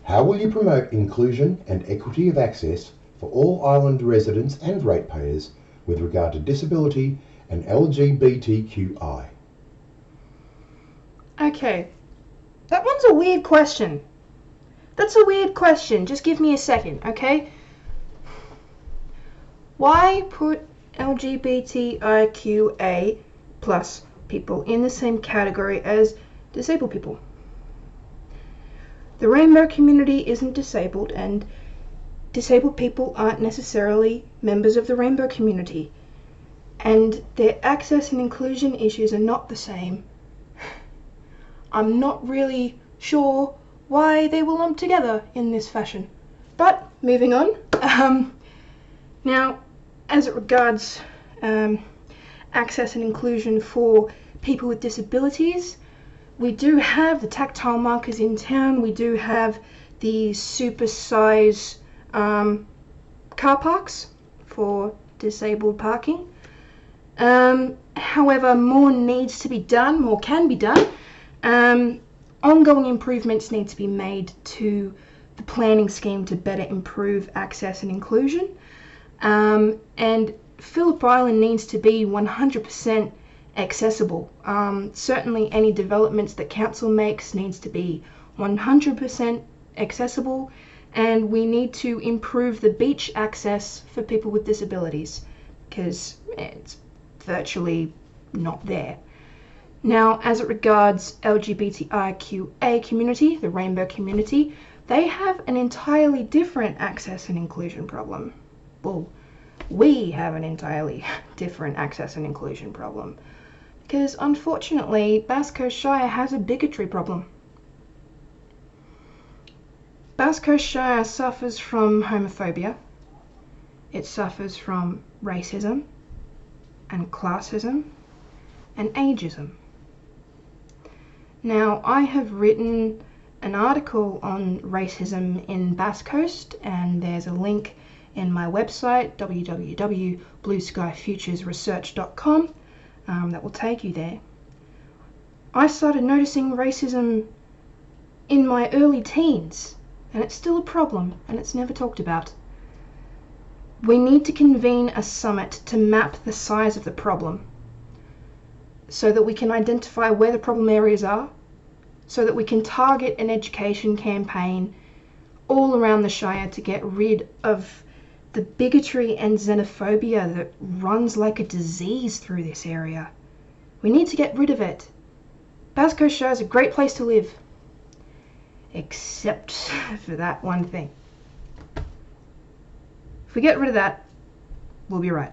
How will you promote inclusion and equity of access for all island residents and ratepayers with regard to disability and LGBTQI? Okay, that one's a weird question. That's a weird question. Just give me a second, okay? Why put LGBTIQA plus people in the same category as disabled people? The rainbow community isn't disabled, and disabled people aren't necessarily members of the rainbow community, and their access and inclusion issues are not the same. I'm not really sure why they were lumped together in this fashion. But moving on. Now, as it regards access and inclusion for people with disabilities, we do have the tactile markers in town. We do have the super-size car parks for disabled parking. However, more needs to be done, more can be done. Ongoing improvements need to be made to the planning scheme to better improve access and inclusion. And Phillip Island needs to be 100% accessible. Certainly any developments that council makes needs to be 100% accessible, and we need to improve the beach access for people with disabilities because it's virtually not there. Now, as it regards LGBTIQA community, the rainbow community, they have an entirely different access and inclusion problem. Well, we have an entirely different access and inclusion problem because unfortunately Bass Coast Shire has a bigotry problem. Bass Coast Shire suffers from homophobia, it suffers from racism and classism and ageism. Now, I have written an article on racism in Bass Coast, and there's a link in my website, www.blueskyfuturesresearch.com, that will take you there. I started noticing racism in my early teens, and it's still a problem, and it's never talked about. We need to convene a summit to map the size of the problem so that we can identify where the problem areas are, so that we can target an education campaign all around the Shire to get rid of the bigotry and xenophobia that runs like a disease through this area. We need to get rid of it. Bass Coast Shire is a great place to live, except for that one thing. If we get rid of that, we'll be right.